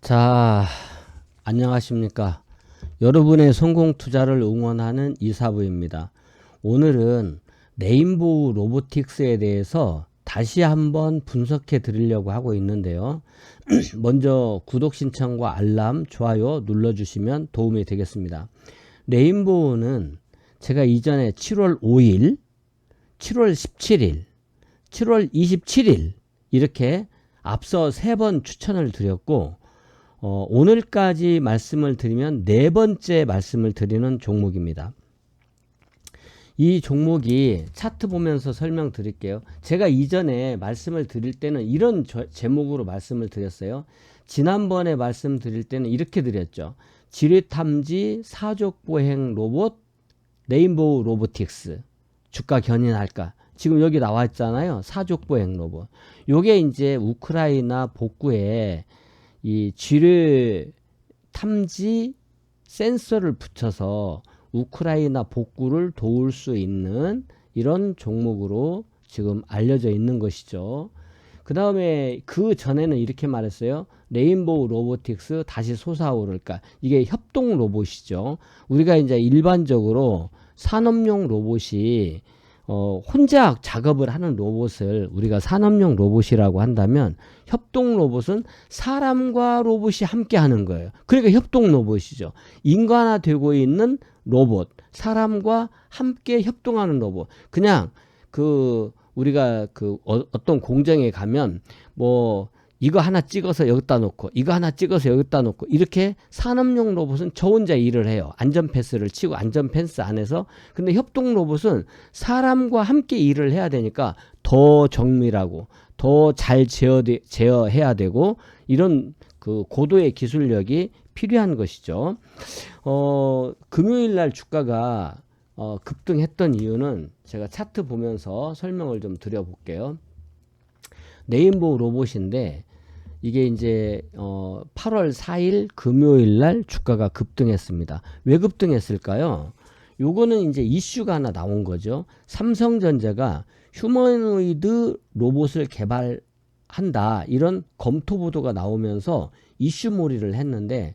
자, 안녕하십니까. 여러분의 성공 투자를 응원하는 이사부입니다. 오늘은 레인보우 로보틱스에 대해서 다시 한번 분석해 드리려고 하고 있는데요. 먼저 구독 신청과 알람, 좋아요 눌러주시면 도움이 되겠습니다. 레인보우는 제가 이전에 7월 5일, 7월 17일, 7월 27일 이렇게 앞서 3번 추천을 드렸고 오늘까지 말씀을 드리면 네 번째 말씀을 드리는 종목입니다. 이 종목이 차트 보면서 설명드릴게요. 제가 이전에 말씀을 드릴 때는 이런 제목으로 말씀을 드렸어요. 지난번에 말씀드릴 때는 이렇게 드렸죠. 지뢰탐지 사족보행 로봇 레인보우 로보틱스 주가 견인할까? 지금 여기 나와 있잖아요. 사족보행 로봇. 요게 이제 우크라이나 복구에 이 지뢰 탐지 센서를 붙여서 우크라이나 복구를 도울 수 있는 이런 종목으로 지금 알려져 있는 것이죠. 그 다음에 그 전에는 이렇게 말했어요. 레인보우 로보틱스 다시 솟아오를까. 이게 협동 로봇이죠. 우리가 이제 일반적으로 산업용 로봇이 혼자 작업을 하는 로봇을 우리가 산업용 로봇이라고 한다면 협동 로봇은 사람과 로봇이 함께 하는 거예요. 그러니까 협동 로봇이죠. 인간화되고 있는 로봇, 사람과 함께 협동하는 로봇. 그냥 우리가 어떤 공장에 가면 이거 하나 찍어서 여기다 놓고 이거 하나 찍어서 여기다 놓고 이렇게 산업용 로봇은 저 혼자 일을 해요. 안전패스를 치고 안전펜스 안에서. 근데 협동 로봇은 사람과 함께 일을 해야 되니까 더 정밀하고 더 잘 제어해야 되고 이런 고도의 기술력이 필요한 것이죠. 금요일날 주가가 급등했던 이유는 제가 차트 보면서 설명을 좀 드려볼게요. 레인보우 로봇인데 이게 이제 8월 4일 금요일날 주가가 급등했습니다. 왜 급등했을까요? 요거는 이제 이슈가 하나 나온 거죠. 삼성전자가 휴머노이드 로봇을 개발한다 이런 검토 보도가 나오면서 이슈몰이를 했는데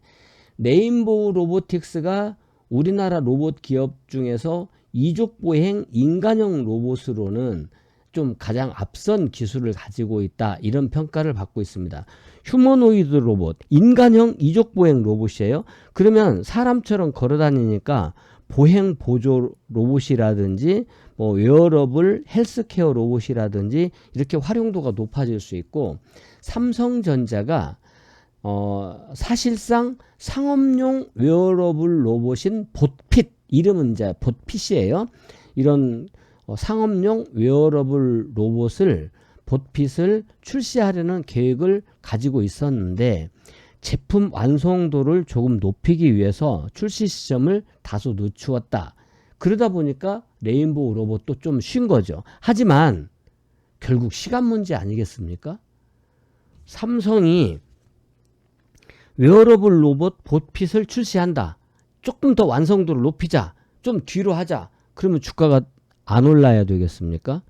레인보우 로보틱스가 우리나라 로봇 기업 중에서 이족보행 인간형 로봇으로는 좀 가장 앞선 기술을 가지고 있다 이런 평가를 받고 있습니다. 휴머노이드 로봇, 인간형 이족보행 로봇이에요. 그러면 사람처럼 걸어다니니까 보행 보조 로봇이라든지 웨어러블 헬스케어 로봇이라든지 이렇게 활용도가 높아질 수 있고, 삼성전자가 사실상 상업용 웨어러블 로봇인 봇핏, 이름은 이제 봇핏이에요. 이런 상업용 웨어러블 로봇을 봇핏을 출시하려는 계획을 가지고 있었는데 제품 완성도를 조금 높이기 위해서 출시 시점을 다소 늦추었다. 그러다 보니까 레인보우 로봇도 좀 쉰 거죠. 하지만 결국 시간 문제 아니겠습니까? 삼성이 웨어러블 로봇 봇핏을 출시한다. 조금 더 완성도를 높이자. 좀 뒤로 하자. 그러면 주가가 안 올라야 되겠습니까?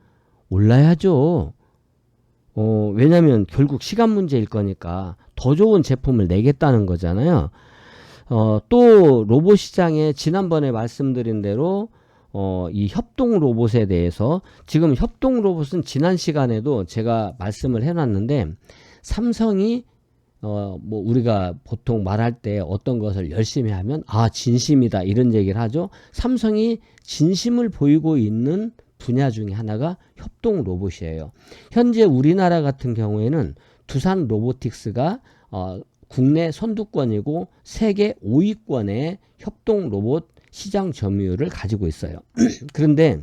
올라야죠. 왜냐면 결국 시간 문제일 거니까 더 좋은 제품을 내겠다는 거잖아요. 또 로봇 시장에 지난번에 말씀드린 대로 이 협동 로봇에 대해서, 지금 협동 로봇은 지난 시간에도 제가 말씀을 해놨는데 삼성이 우리가 보통 말할 때 어떤 것을 열심히 하면 진심이다 이런 얘기를 하죠. 삼성이 진심을 보이고 있는 분야 중에 하나가 협동 로봇이에요. 현재 우리나라 같은 경우에는 두산 로보틱스가 국내 선두권이고 세계 5위권의 협동 로봇 시장 점유율을 가지고 있어요. 그런데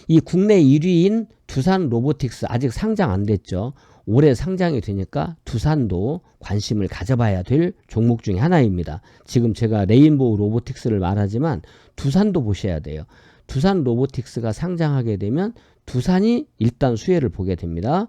이 국내 1위인 두산 로보틱스 아직 상장 안 됐죠. 올해 상장이 되니까 두산도 관심을 가져봐야 될 종목 중에 하나입니다. 지금 제가 레인보우 로보틱스를 말하지만 두산도 보셔야 돼요. 두산 로보틱스가 상장하게 되면 두산이 일단 수혜를 보게 됩니다.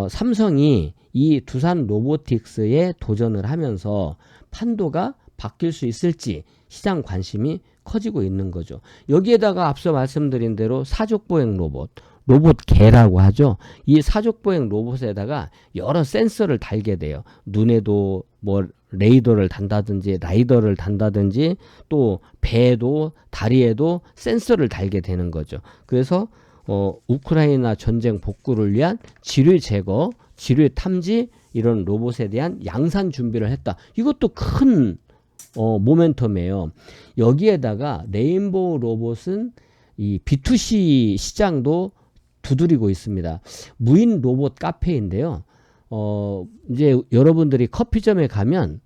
삼성이 이 두산 로보틱스에 도전을 하면서 판도가 바뀔 수 있을지 시장 관심이 커지고 있는 거죠. 여기에다가 앞서 말씀드린 대로 사족보행 로봇, 로봇 개라고 하죠. 이 사족보행 로봇에다가 여러 센서를 달게 돼요. 눈에도 뭐 레이더를 단다든지 라이더를 단다든지 또 배에도 다리에도 센서를 달게 되는 거죠. 그래서 우크라이나 전쟁 복구를 위한 지뢰 제거, 지뢰 탐지 이런 로봇에 대한 양산 준비를 했다. 이것도 큰 모멘텀이에요. 여기에다가 레인보우 로봇은 이 B2C 시장도 두드리고 있습니다. 무인 로봇 카페인데요. 이제 여러분들이 커피점에 가면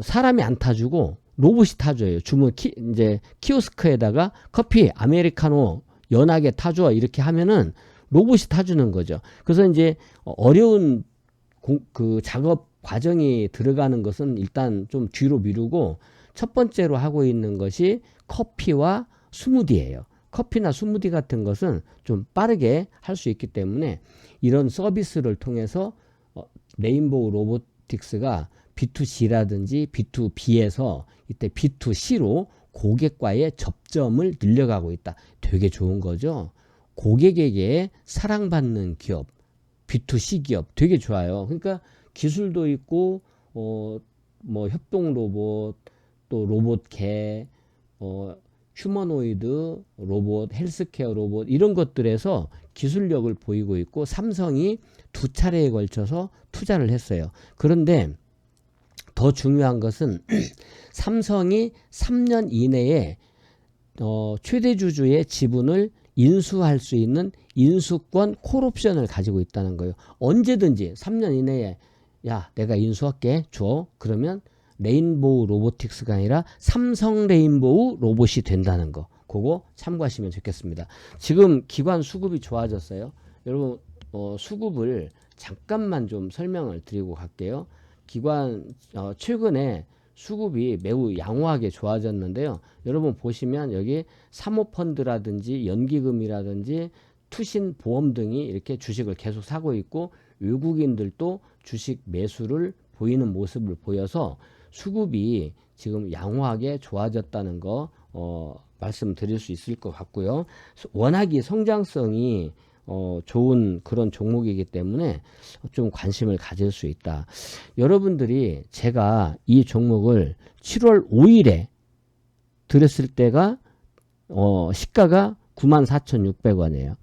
사람이 안 타주고 로봇이 타줘요. 주문 이제 키오스크에다가 커피 아메리카노 연하게 타줘 이렇게 하면은 로봇이 타주는 거죠. 그래서 이제 어려운 그 작업 과정이 들어가는 것은 일단 좀 뒤로 미루고 첫 번째로 하고 있는 것이 커피와 스무디예요. 커피나 스무디 같은 것은 좀 빠르게 할 수 있기 때문에 이런 서비스를 통해서 레인보우 로보틱스가 B2C라든지 B2B에서 이때 B2C로 고객과의 접점을 늘려가고 있다. 되게 좋은 거죠. 고객에게 사랑받는 기업, B2C 기업 되게 좋아요. 그러니까 기술도 있고 뭐 협동 로봇, 또 로봇 개, 휴머노이드 로봇, 헬스케어 로봇 이런 것들에서 기술력을 보이고 있고 삼성이 두 차례에 걸쳐서 투자를 했어요. 그런데 더 중요한 것은 삼성이 3년 이내에 최대 주주의 지분을 인수할 수 있는 인수권 콜옵션을 가지고 있다는 거예요. 언제든지 3년 이내에 야 내가 인수할게 줘. 그러면 레인보우 로보틱스가 아니라 삼성 레인보우 로봇이 된다는 거. 그거 참고하시면 좋겠습니다. 지금 기관 수급이 좋아졌어요. 여러분 수급을 잠깐만 좀 설명을 드리고 갈게요. 기관 최근에 수급이 매우 양호하게 좋아졌는데요. 여러분 보시면 여기 사모펀드라든지 연기금이라든지 투신 보험 등이 이렇게 주식을 계속 사고 있고 외국인들도 주식 매수를 보이는 모습을 보여서 수급이 지금 양호하게 좋아졌다는 거 말씀드릴 수 있을 것 같고요. 워낙이 성장성이 좋은 그런 종목이기 때문에 좀 관심을 가질 수 있다. 여러분들이 제가 이 종목을 7월 5일에 들였을 때가 시가가 94,600원이에요.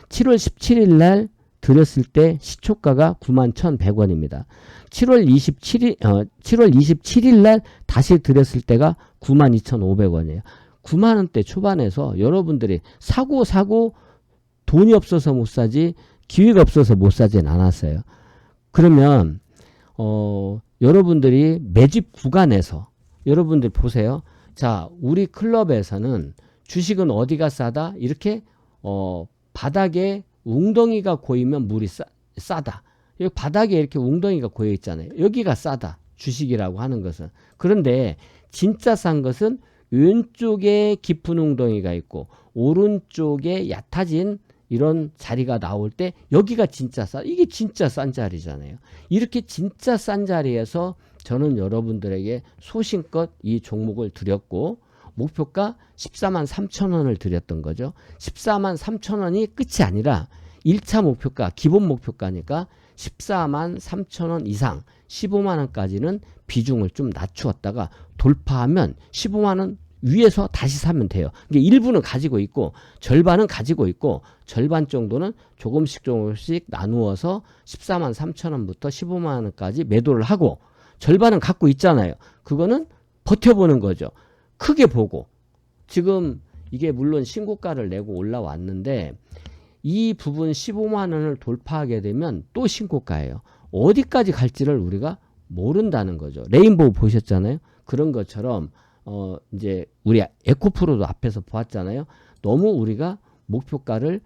7월 17일 날 들였을 때 시초가가 91,100원입니다. 7월 27일 날 다시 들였을 때가 92,500원이에요. 9만원대 초반에서 여러분들이 사고 돈이 없어서 못 사지 기회가 없어서 못 사진 않았어요. 그러면 여러분들이 매집 구간에서 여러분들 보세요. 자, 우리 클럽에서는 주식은 어디가 싸다? 이렇게 바닥에 웅덩이가 고이면 물이 싸다. 여기 바닥에 이렇게 웅덩이가 고여 있잖아요. 여기가 싸다. 주식이라고 하는 것은. 그런데 진짜 싼 것은 왼쪽에 깊은 웅덩이가 있고 오른쪽에 얕아진 이런 자리가 나올 때 여기가 진짜 이게 진짜 싼 자리잖아요. 이렇게 진짜 싼 자리에서 저는 여러분들에게 소신껏 이 종목을 드렸고 목표가 14만 3천 원을 드렸던 거죠. 14만 3천 원이 끝이 아니라 1차 목표가 기본 목표가니까 14만 3천 원 이상 15만 원까지는 비중을 좀 낮추었다가 돌파하면 15만 원 위에서 다시 사면 돼요. 이게 일부는 가지고 있고 절반은 가지고 있고 절반 정도는 조금씩 나누어서 14만 3천 원부터 15만 원까지 매도를 하고 절반은 갖고 있잖아요. 그거는 버텨보는 거죠. 크게 보고 지금 이게 물론 신고가를 내고 올라왔는데 이 부분 15만 원을 돌파하게 되면 또 신고가예요. 어디까지 갈지를 우리가 모른다는 거죠. 레인보우 보셨잖아요. 그런 것처럼 이제 우리 에코프로도 앞에서 보았잖아요. 너무 우리가 목표가를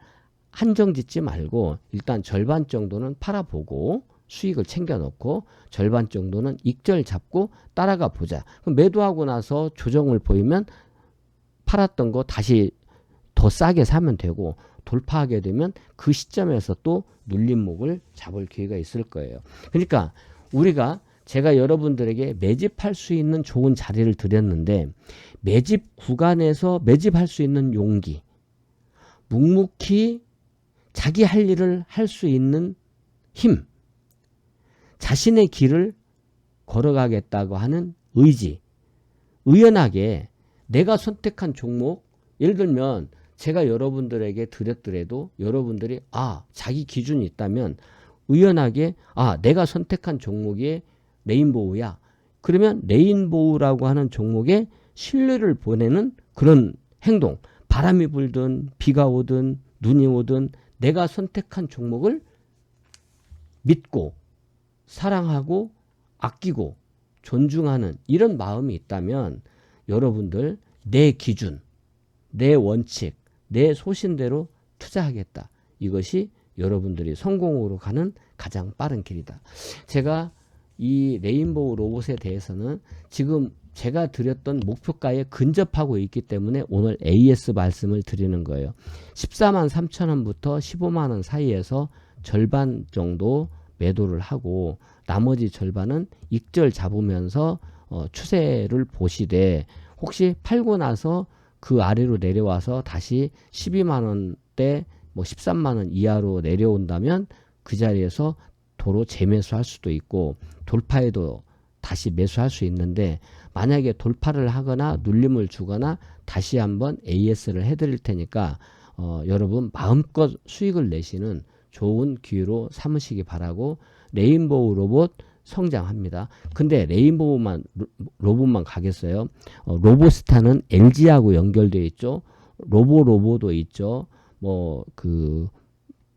한정 짓지 말고 일단 절반 정도는 팔아보고 수익을 챙겨놓고 절반 정도는 익절 잡고 따라가 보자. 그럼 매도하고 나서 조정을 보이면 팔았던 거 다시 더 싸게 사면 되고 돌파하게 되면 그 시점에서 또 눌림목을 잡을 기회가 있을 거예요. 그러니까 우리가 제가 여러분들에게 매집할 수 있는 좋은 자리를 드렸는데 매집 구간에서 매집할 수 있는 용기 묵묵히 자기 할 일을 할 수 있는 힘, 자신의 길을 걸어가겠다고 하는 의지, 의연하게 내가 선택한 종목, 예를 들면 제가 여러분들에게 드렸더라도 여러분들이 자기 기준이 있다면 의연하게 내가 선택한 종목이 레인보우야. 그러면 레인보우라고 하는 종목에 신뢰를 보내는 그런 행동, 바람이 불든 비가 오든 눈이 오든 내가 선택한 종목을 믿고 사랑하고 아끼고 존중하는 이런 마음이 있다면 여러분들 내 기준, 내 원칙, 내 소신대로 투자하겠다. 이것이 여러분들이 성공으로 가는 가장 빠른 길이다. 제가 이 레인보우 로봇에 대해서는 지금 제가 드렸던 목표가에 근접하고 있기 때문에 오늘 AS 말씀을 드리는 거예요. 14만 3천 원부터 15만 원 사이에서 절반 정도 매도를 하고 나머지 절반은 익절 잡으면서 추세를 보시되 혹시 팔고 나서 그 아래로 내려와서 다시 12만 원대 13만 원 이하로 내려온다면 그 자리에서 도로 재매수할 수도 있고 돌파에도 다시 매수할 수 있는데 만약에 돌파를 하거나 눌림을 주거나 다시 한번 AS를 해드릴 테니까 여러분 마음껏 수익을 내시는 좋은 기회로 삼으시기 바라고 레인보우 로봇 성장합니다. 근데 레인보우만 로봇만 가겠어요? 로보스타는 LG하고 연결되어 있죠. 로보도 있죠.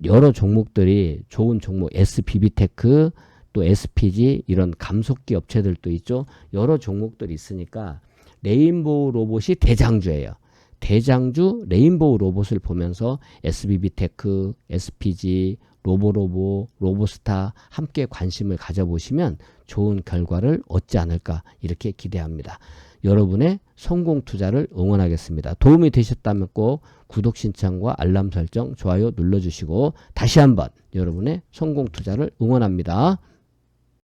여러 종목들이 좋은 종목 SBB테크 또 SPG 이런 감속기 업체들도 있죠. 여러 종목들이 있으니까 레인보우 로봇이 대장주예요. 대장주 레인보우 로봇을 보면서 SBB테크, SPG, 로보스타 함께 관심을 가져보시면 좋은 결과를 얻지 않을까 이렇게 기대합니다. 여러분의 성공 투자를 응원하겠습니다. 도움이 되셨다면 꼭 구독 신청과 알람 설정, 좋아요 눌러주시고 다시 한번 여러분의 성공 투자를 응원합니다.